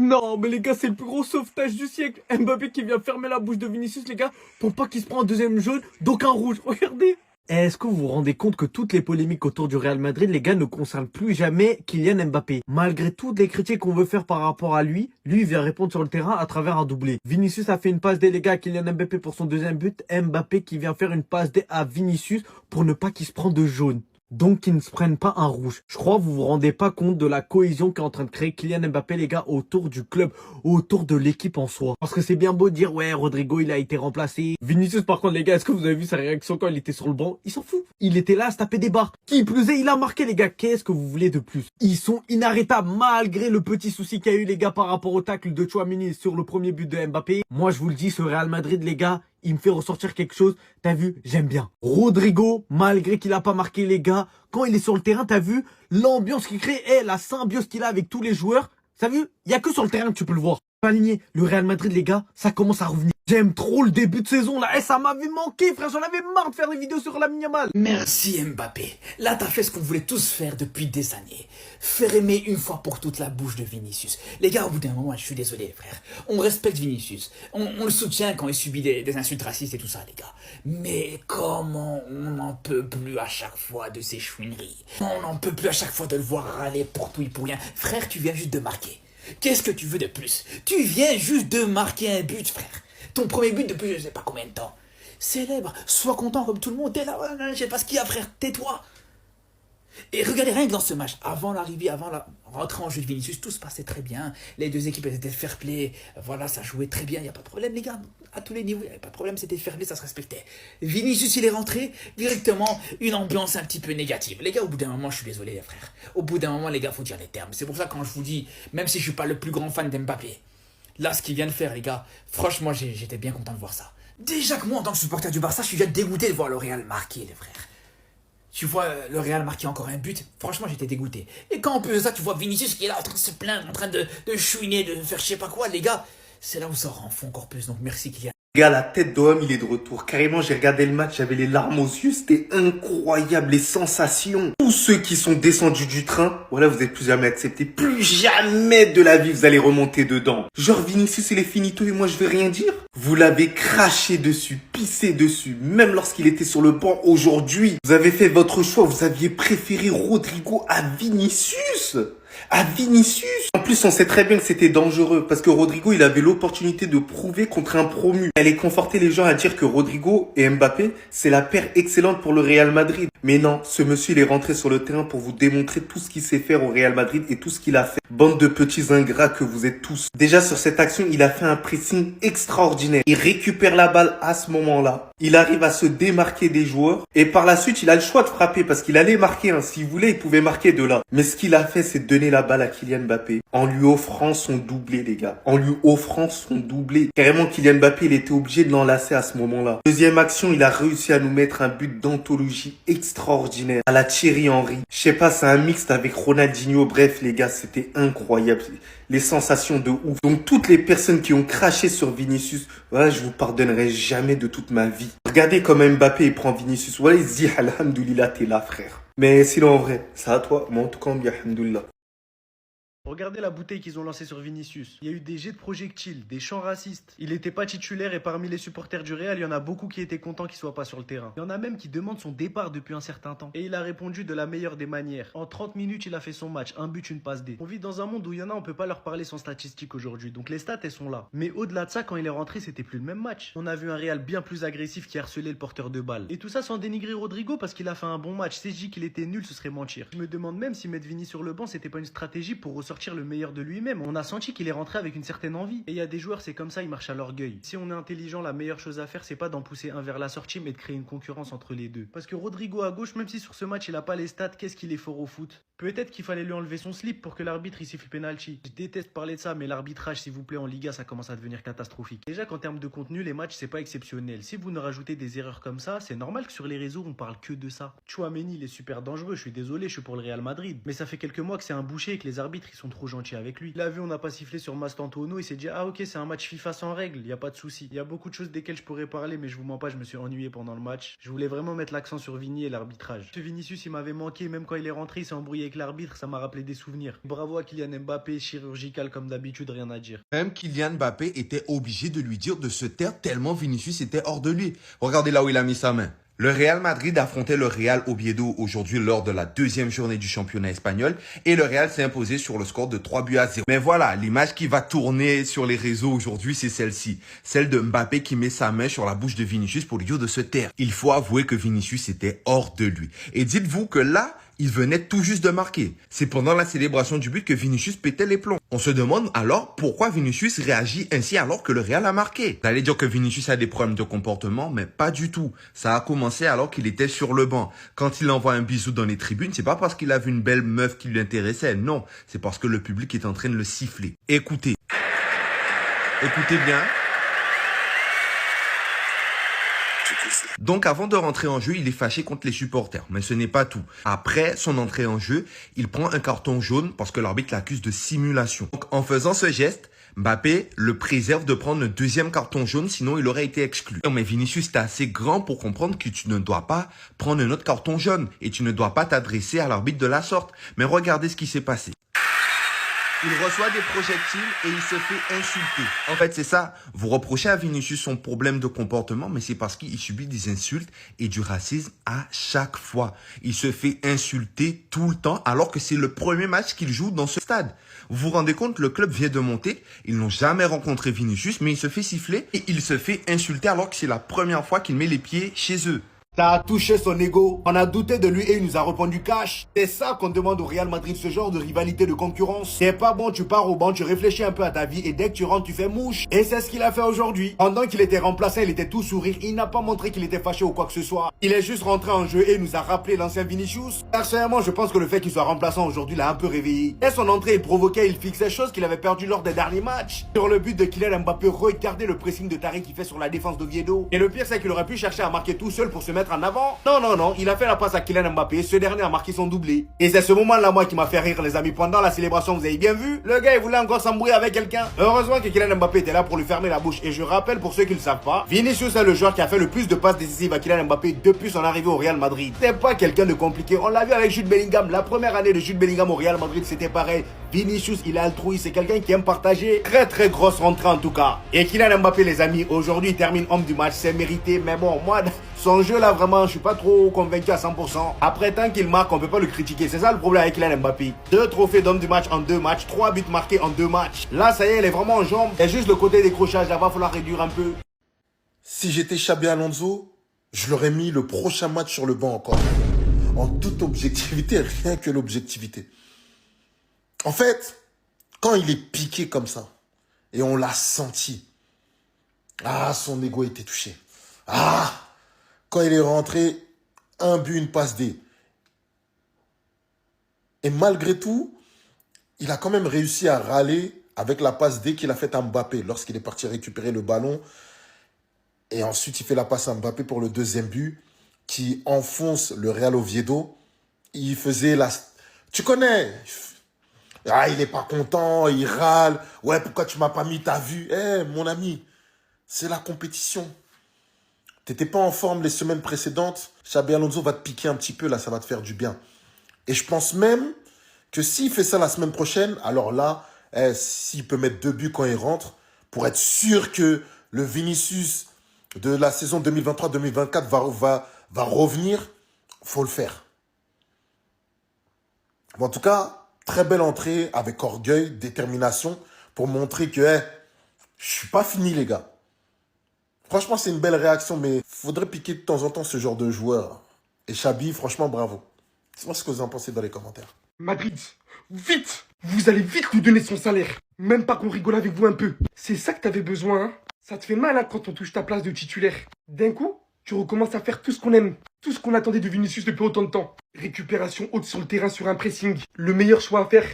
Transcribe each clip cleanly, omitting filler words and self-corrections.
Non, mais les gars, c'est le plus gros sauvetage du siècle. Mbappé qui vient fermer la bouche de Vinicius, les gars, pour pas qu'il se prenne un deuxième jaune, donc un rouge. Regardez. Est-ce que vous vous rendez compte que toutes les polémiques autour du Real Madrid, les gars, ne concernent plus jamais Kylian Mbappé? Malgré toutes les critiques qu'on veut faire par rapport à lui, lui vient répondre sur le terrain à travers un doublé. Vinicius a fait une passe D, les gars, à Kylian Mbappé pour son deuxième but. Mbappé qui vient faire une passe D à Vinicius pour ne pas qu'il se prenne de jaune. Donc qu'ils ne se prennent pas un rouge. Je crois que vous vous rendez pas compte de la cohésion qu'est en train de créer Kylian Mbappé, les gars, autour du club, autour de l'équipe en soi. Parce que c'est bien beau de dire, ouais, Rodrigo, il a été remplacé. Vinicius, par contre, les gars, est-ce que vous avez vu sa réaction quand il était sur le banc? Il s'en fout. Il était là à se taper des barres. Qui plus est, il a marqué, les gars. Qu'est-ce que vous voulez de plus? Ils sont inarrêtables, malgré le petit souci qu'il y a eu, les gars, par rapport au tacle de Tchouaméni sur le premier but de Mbappé. Moi, je vous le dis, ce Real Madrid, les gars, il me fait ressortir quelque chose. T'as vu, j'aime bien. Rodrigo, malgré qu'il a pas marqué, les gars, quand il est sur le terrain, t'as vu l'ambiance qu'il crée et la symbiose qu'il a avec tous les joueurs. T'as vu, il y a que sur le terrain que tu peux le voir. Aligné, le Real Madrid, les gars, ça commence à revenir. J'aime trop le début de saison là. Et ça m'avait manqué, frère. J'en avais marre de faire des vidéos sur Lamine Yamal. Merci Mbappé. Là, t'as fait ce qu'on voulait tous faire depuis des années. Faire aimer une fois pour toutes la bouche de Vinicius. Les gars, au bout d'un moment, je suis désolé, frère. On respecte Vinicius. On le soutient quand il subit des insultes racistes et tout ça, les gars. Mais comment on n'en peut plus à chaque fois de ses chouineries? On n'en peut plus à chaque fois de le voir râler pour tout et pour rien. Frère, tu viens juste de marquer. Qu'est-ce que tu veux de plus? Tu viens juste de marquer un but, frère. Ton premier but depuis je sais pas combien de temps. Célèbre, sois content comme tout le monde. T'es là, je sais pas ce qu'il y a, frère, tais-toi. Et regardez rien que dans ce match, avant l'arrivée, avant la rentrée en jeu de Vinicius, tout se passait très bien. Les deux équipes étaient fair play. Voilà, ça jouait très bien, il n'y a pas de problème, les gars. À tous les niveaux, il n'y avait pas de problème, c'était fair play, ça se respectait. Vinicius, il est rentré, directement, une ambiance un petit peu négative. Les gars, au bout d'un moment, je suis désolé, les frères. Au bout d'un moment, les gars, faut dire les termes. C'est pour ça, quand je vous dis, même si je suis pas le plus grand fan d'Mbappé, là, ce qu'il vient de faire, les gars, franchement, j'étais bien content de voir ça. Déjà que moi, en tant que supporter du Barça, je suis déjà dégoûté de voir le Real marquer, les frères. Tu vois le Real marquer encore un but, franchement, j'étais dégoûté. Et quand en plus de ça, tu vois Vinicius qui est là en train de se plaindre, en train de chouiner, de faire je sais pas quoi, les gars, c'est là où ça rend fou encore plus. Donc merci Kylian. Les gars, la tête d'homme, il est de retour. Carrément, j'ai regardé le match, j'avais les larmes aux yeux. C'était incroyable, les sensations. Tous ceux qui sont descendus du train, voilà, vous êtes plus jamais acceptés. Plus jamais de la vie, vous allez remonter dedans. Genre, Vinicius, il est finito et moi, je vais rien dire. Vous l'avez craché dessus, pissé dessus, même lorsqu'il était sur le banc aujourd'hui. Vous avez fait votre choix, vous aviez préféré Rodrigo à Vinicius. À Vinicius. En plus, on sait très bien que c'était dangereux parce que Rodrigo, il avait l'opportunité de prouver contre un promu. Elle est conforter les gens à dire que Rodrigo et Mbappé, c'est la paire excellente pour le Real Madrid. Mais non, ce monsieur, il est rentré sur le terrain pour vous démontrer tout ce qu'il sait faire au Real Madrid et tout ce qu'il a fait. Bande de petits ingrats que vous êtes tous. Déjà, sur cette action, il a fait un pressing extraordinaire. Il récupère la balle à ce moment-là. Il arrive à se démarquer des joueurs. Et par la suite, il a le choix de frapper parce qu'il allait marquer. S'il voulait, il pouvait marquer de là. Mais ce qu'il a fait, c'est de donner la balle à Kylian Mbappé en lui offrant son doublé, les gars. En lui offrant son doublé. Carrément, Kylian Mbappé, il était obligé de l'enlacer à ce moment-là. Deuxième action, il a réussi à nous mettre un but d'anthologie extraordinaire à la Thierry Henry. Je sais pas, c'est un mixte avec Ronaldinho. Bref, les gars, c'était incroyable. Les sensations de ouf. Donc, toutes les personnes qui ont craché sur Vinicius, voilà, je vous pardonnerai jamais de toute ma vie. Regardez comment Mbappé, il prend Vinicius. Voilà, il se dit, alhamdoulilah, t'es là, frère. Mais sinon, en vrai, c'est à toi. Moi, en tout cas, bien, alhamdoulilah. Regardez la bouteille qu'ils ont lancée sur Vinicius. Il y a eu des jets de projectiles, des chants racistes. Il n'était pas titulaire et parmi les supporters du Real, il y en a beaucoup qui étaient contents qu'il soit pas sur le terrain. Il y en a même qui demandent son départ depuis un certain temps. Et il a répondu de la meilleure des manières. En 30 minutes, il a fait son match. Un but, une passe D. On vit dans un monde où il y en a, on peut pas leur parler sans statistiques aujourd'hui. Donc les stats, elles sont là. Mais au-delà de ça, quand il est rentré, c'était plus le même match. On a vu un Real bien plus agressif qui harcelait le porteur de balle. Et tout ça sans dénigrer Rodrigo parce qu'il a fait un bon match. Si je dis qu'il était nul, ce serait mentir. Je me demande même si mettre Vini sur le banc, c'était pas une stratégie pour ressortir le meilleur de lui-même. On a senti qu'il est rentré avec une certaine envie. Et il y a des joueurs, c'est comme ça, ils marchent à l'orgueil. Si on est intelligent, la meilleure chose à faire, c'est pas d'en pousser un vers la sortie, mais de créer une concurrence entre les deux. Parce que Rodrigo à gauche, même si sur ce match il a pas les stats, qu'est-ce qu'il est fort au foot? Peut-être qu'il fallait lui enlever son slip pour que l'arbitre il siffle penalty. Je déteste parler de ça, mais l'arbitrage, s'il vous plaît, en Liga, ça commence à devenir catastrophique. Déjà qu'en termes de contenu, les matchs, c'est pas exceptionnel. Si vous ne rajoutez des erreurs comme ça, c'est normal que sur les réseaux, on parle que de ça. Tchouaméni, il est super dangereux, je suis désolé, je suis pour le Real Madrid. Mais ça fait quelques mois que c'est un boucher et que les arbitres, ils sont trop gentils avec lui. Il a vu, on n'a pas sifflé sur Mastantuono, il s'est dit, ah ok, c'est un match FIFA sans règles, y a pas de souci. Il y a beaucoup de choses desquelles je pourrais parler, mais je vous mens pas, je me suis ennuyé pendant le match. Je voulais vraiment mettre l'accent sur Vini et l'arbitrage. Ce Vinicius, il m'avait manqué, même quand il est rentré, il s'est embrouillé avec l'arbitre, ça m'a rappelé des souvenirs. Bravo à Kylian Mbappé, chirurgical comme d'habitude, rien à dire. Même Kylian Mbappé était obligé de lui dire de se taire tellement Vinicius était hors de lui. Regardez là où il a mis sa main. Le Real Madrid affrontait le Real Oviedo aujourd'hui lors de la deuxième journée du championnat espagnol et le Real s'est imposé sur le score de 3-0. Mais voilà, l'image qui va tourner sur les réseaux aujourd'hui, c'est celle-ci. Celle de Mbappé qui met sa main sur la bouche de Vinicius pour lui dire de se taire. Il faut avouer que Vinicius était hors de lui. Et dites-vous que là, il venait tout juste de marquer. C'est pendant la célébration du but que Vinicius pétait les plombs. On se demande alors pourquoi Vinicius réagit ainsi alors que le Real a marqué. Vous allez dire que Vinicius a des problèmes de comportement, mais pas du tout. Ça a commencé alors qu'il était sur le banc. Quand il envoie un bisou dans les tribunes, c'est pas parce qu'il a vu une belle meuf qui lui intéressait, non. C'est parce que le public est en train de le siffler. Écoutez. Écoutez bien. Donc avant de rentrer en jeu, il est fâché contre les supporters. Mais ce n'est pas tout. Après son entrée en jeu, il prend un carton jaune parce que l'arbitre l'accuse de simulation. Donc en faisant ce geste, Mbappé le préserve de prendre le deuxième carton jaune, sinon il aurait été exclu. Non mais Vinicius, t'es assez grand pour comprendre que tu ne dois pas prendre un autre carton jaune et tu ne dois pas t'adresser à l'arbitre de la sorte. Mais regardez ce qui s'est passé. Il reçoit des projectiles et il se fait insulter. En fait, c'est ça. Vous reprochez à Vinicius son problème de comportement, mais c'est parce qu'il subit des insultes et du racisme à chaque fois. Il se fait insulter tout le temps alors que c'est le premier match qu'il joue dans ce stade. Vous vous rendez compte, le club vient de monter. Ils n'ont jamais rencontré Vinicius, mais il se fait siffler et il se fait insulter alors que c'est la première fois qu'il met les pieds chez eux. Ça a touché son ego. On a douté de lui et il nous a répondu cash. C'est ça qu'on demande au Real Madrid, ce genre de rivalité, de concurrence. C'est pas bon, tu pars au banc, tu réfléchis un peu à ta vie et dès que tu rentres, tu fais mouche. Et c'est ce qu'il a fait aujourd'hui. Pendant qu'il était remplaçant, il était tout sourire. Il n'a pas montré qu'il était fâché ou quoi que ce soit. Il est juste rentré en jeu et nous a rappelé l'ancien Vinicius. Personnellement, je pense que le fait qu'il soit remplaçant aujourd'hui l'a un peu réveillé. Dès son entrée, il provoquait, il fixait chose qu'il avait perdu lors des derniers matchs. Sur le but de Kylian Mbappé, regardez le pressing de Tariq qui fait sur la défense d'Oviedo. Et le pire, c'est qu'il aurait pu chercher à marquer tout seul pour se mettre en avant. Non, il a fait la passe à Kylian Mbappé, ce dernier a marqué son doublé. Et c'est ce moment-là, moi, qui m'a fait rire, les amis. Pendant la célébration, vous avez bien vu, le gars, il voulait encore s'embrouiller avec quelqu'un. Heureusement que Kylian Mbappé était là pour lui fermer la bouche. Et je rappelle, pour ceux qui ne le savent pas, Vinicius est le joueur qui a fait le plus de passes décisives à Kylian Mbappé depuis son arrivée au Real Madrid. C'est pas quelqu'un de compliqué. On l'a vu avec Jude Bellingham. La première année de Jude Bellingham au Real Madrid, c'était pareil. Vinicius, il est altruiste, c'est quelqu'un qui aime partager. Très grosse rentrée en tout cas. Et Kylian Mbappé, les amis, aujourd'hui, il termine homme du match. C'est mérité. Mais bon, moi, son jeu là, vraiment, je suis pas trop convaincu à 100%. Après, tant qu'il marque, on peut pas le critiquer. C'est ça le problème avec Kylian Mbappé. 2 trophées d'homme du match en 2 matchs. 3 buts marqués en 2 matchs. Là, ça y est, il est vraiment en jambes. C'est juste le côté décrochage. Là, va falloir réduire un peu. Si j'étais Xabi Alonso, je l'aurais mis le prochain match sur le banc encore. En toute objectivité, rien que l'objectivité. En fait, quand il est piqué comme ça, et on l'a senti, son ego était touché. Quand il est rentré, un but, une passe D. Et malgré tout, il a quand même réussi à râler avec la passe D qu'il a faite à Mbappé lorsqu'il est parti récupérer le ballon. Et ensuite, il fait la passe à Mbappé pour le deuxième but qui enfonce le Real Oviedo. Il faisait la... Tu connais? Il n'est pas content, il râle. Ouais, pourquoi tu m'as pas mis, t'as vu? Mon ami, c'est la compétition. T'étais pas en forme les semaines précédentes. Xabi Alonso va te piquer un petit peu, là, ça va te faire du bien. Et je pense même que s'il fait ça la semaine prochaine, alors là, s'il peut mettre 2 buts quand il rentre, pour être sûr que le Vinicius de la saison 2023-2024 va revenir, faut le faire. Bon, en tout cas, très belle entrée avec orgueil, détermination, pour montrer que je suis pas fini, les gars. Franchement, c'est une belle réaction, mais faudrait piquer de temps en temps ce genre de joueur. Et Xabi, franchement, bravo. Dites-moi ce que vous en pensez dans les commentaires. Madrid, vite! Vous allez vite lui donner son salaire. Même pas qu'on rigole avec vous un peu. C'est ça que t'avais besoin, hein? Ça te fait mal, hein, quand on touche ta place de titulaire. D'un coup, tu recommences à faire tout ce qu'on aime. Tout ce qu'on attendait de Vinicius depuis autant de temps. Récupération haute sur le terrain sur un pressing. Le meilleur choix à faire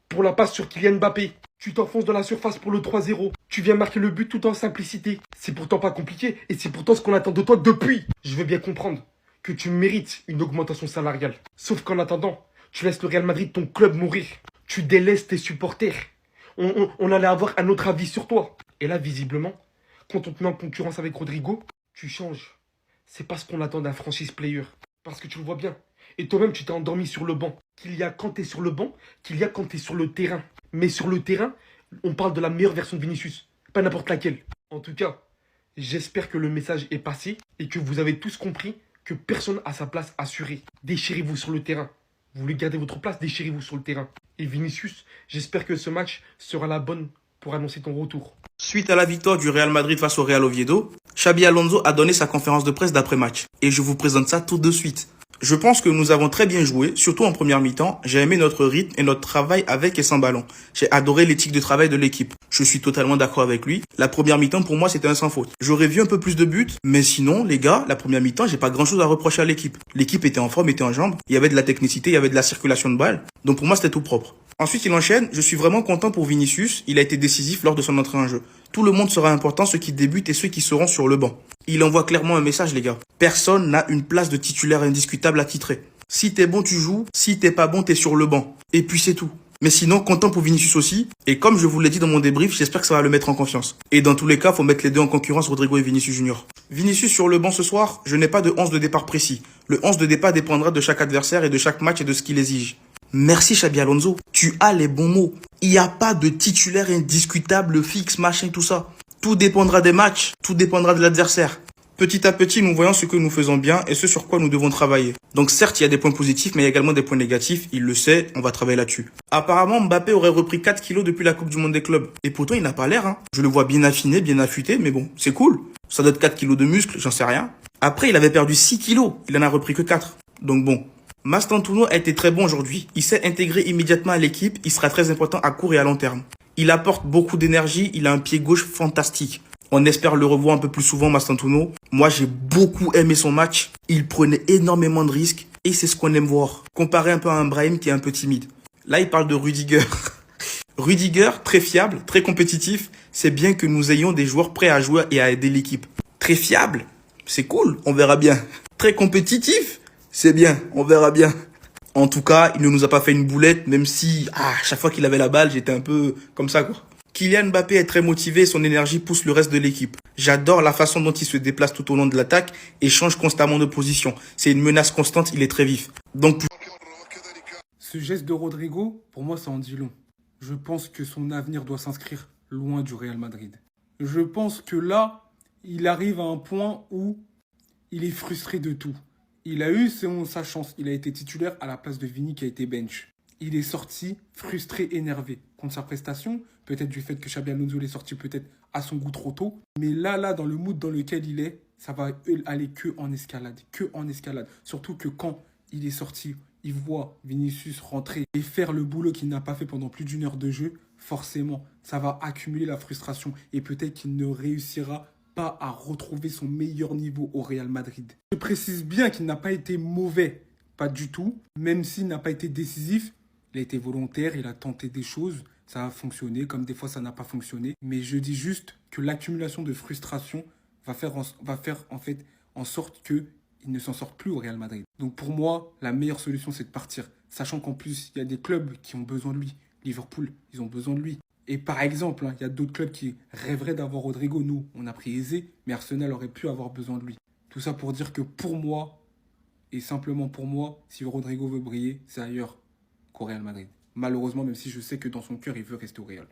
pour la passe sur Kylian Mbappé. Tu t'enfonces dans la surface pour le 3-0. Tu viens marquer le but tout en simplicité. C'est pourtant pas compliqué et c'est pourtant ce qu'on attend de toi depuis. Je veux bien comprendre que tu mérites une augmentation salariale. Sauf qu'en attendant, tu laisses le Real Madrid, ton club, mourir. Tu délaisses tes supporters. On allait avoir un autre avis sur toi. Et là, visiblement, quand on te met en concurrence avec Rodrigo, tu changes. C'est pas ce qu'on attend d'un franchise player. Parce que tu le vois bien, Et toi-même, tu t'es endormi sur le banc. Qu'il y a quand t'es sur le banc, qu'il y a quand t'es sur le terrain. Mais sur le terrain, on parle de la meilleure version de Vinicius, pas n'importe laquelle. En tout cas, j'espère que le message est passé et que vous avez tous compris que personne a sa place assurée. Déchirez-vous sur le terrain. Vous voulez garder votre place, déchirez-vous sur le terrain. Et Vinicius, j'espère que ce match sera la bonne pour annoncer ton retour. Suite à la victoire du Real Madrid face au Real Oviedo, Xabi Alonso a donné sa conférence de presse d'après-match. Et je vous présente ça tout de suite. Je pense que nous avons très bien joué, surtout en première mi-temps. J'ai aimé notre rythme et notre travail avec et sans ballon. J'ai adoré l'éthique de travail de l'équipe. Je suis totalement d'accord avec lui. La première mi-temps, pour moi, c'était un sans faute. J'aurais vu un peu plus de buts, mais sinon, les gars, la première mi-temps, j'ai pas grand-chose à reprocher à l'équipe. L'équipe était en forme, était en jambes. Il y avait de la technicité, il y avait de la circulation de balles. Donc pour moi, c'était tout propre. Ensuite, il enchaîne. Je suis vraiment content pour Vinicius. Il a été décisif lors de son entrée en jeu. Tout le monde sera important, ceux qui débutent et ceux qui seront sur le banc. Il envoie clairement un message, les gars. Personne n'a une place de titulaire indiscutable à titrer. Si t'es bon, tu joues. Si t'es pas bon, t'es sur le banc. Et puis c'est tout. Mais sinon, content pour Vinicius aussi. Et comme je vous l'ai dit dans mon débrief, j'espère que ça va le mettre en confiance. Et dans tous les cas, faut mettre les deux en concurrence, Rodrigo et Vinicius Junior. Vinicius sur le banc ce soir, je n'ai pas de 11 de départ précis. Le 11 de départ dépendra de chaque adversaire et de chaque match et de ce qu'il exige. Merci Xabi Alonso, tu as les bons mots. Il n'y a pas de titulaire indiscutable, fixe, machin, tout ça. Tout dépendra des matchs, tout dépendra de l'adversaire. Petit à petit, nous voyons ce que nous faisons bien et ce sur quoi nous devons travailler. Donc certes, il y a des points positifs, mais il y a également des points négatifs. Il le sait, on va travailler là-dessus. Apparemment, Mbappé aurait repris 4 kilos depuis la Coupe du Monde des clubs. Et pourtant, il n'a pas l'air. Je le vois bien affiné, bien affûté, mais bon, c'est cool. Ça doit être 4 kilos de muscles, j'en sais rien. Après, il avait perdu 6 kilos. Il en a repris que 4. Donc bon. Mastantuono a été très bon aujourd'hui. Il s'est intégré immédiatement à l'équipe. Il sera très important à court et à long terme. Il apporte beaucoup d'énergie. Il a un pied gauche fantastique. On espère le revoir un peu plus souvent, Mastantuono. Moi, j'ai beaucoup aimé son match. Il prenait énormément de risques. Et c'est ce qu'on aime voir. Comparé un peu à un Brahim qui est un peu timide. Là, il parle de Rudiger. Rudiger, très fiable, très compétitif. C'est bien que nous ayons des joueurs prêts à jouer et à aider l'équipe. Très fiable. C'est cool. On verra bien. Très compétitif. C'est bien, on verra bien. En tout cas, il ne nous a pas fait une boulette, même si, chaque fois qu'il avait la balle, j'étais un peu comme ça, quoi. Kylian Mbappé est très motivé et son énergie pousse le reste de l'équipe. J'adore la façon dont il se déplace tout au long de l'attaque et change constamment de position. C'est une menace constante, il est très vif. Donc, Ce geste de Rodrigo, pour moi, ça en dit long. Je pense que son avenir doit s'inscrire loin du Real Madrid. Je pense que là, il arrive à un point où il est frustré de tout. Il a eu sa chance. Il a été titulaire à la place de Vini qui a été bench. Il est sorti frustré, énervé contre sa prestation. Peut-être du fait que Xabi Alonso l'est sorti peut-être à son goût trop tôt. Mais là, dans le mood dans lequel il est, ça va aller que en escalade. Que en escalade. Surtout que quand il est sorti, il voit Vinicius rentrer et faire le boulot qu'il n'a pas fait pendant plus d'1 heure de jeu. Forcément, ça va accumuler la frustration. Et peut-être qu'il ne réussira pas à retrouver son meilleur niveau au Real Madrid. Je précise bien qu'il n'a pas été mauvais, pas du tout. Même s'il n'a pas été décisif, il a été volontaire, il a tenté des choses, ça a fonctionné, comme des fois ça n'a pas fonctionné. Mais je dis juste que l'accumulation de frustration va faire en fait en sorte qu'il ne s'en sorte plus au Real Madrid. Donc pour moi, la meilleure solution c'est de partir, sachant qu'en plus il y a des clubs qui ont besoin de lui. Liverpool, ils ont besoin de lui. Et par exemple, il y a d'autres clubs qui rêveraient d'avoir Rodrigo. Nous, on a pris Eze, mais Arsenal aurait pu avoir besoin de lui. Tout ça pour dire que pour moi, et simplement pour moi, si Rodrigo veut briller, c'est ailleurs qu'au Real Madrid. Malheureusement, même si je sais que dans son cœur, il veut rester au Real.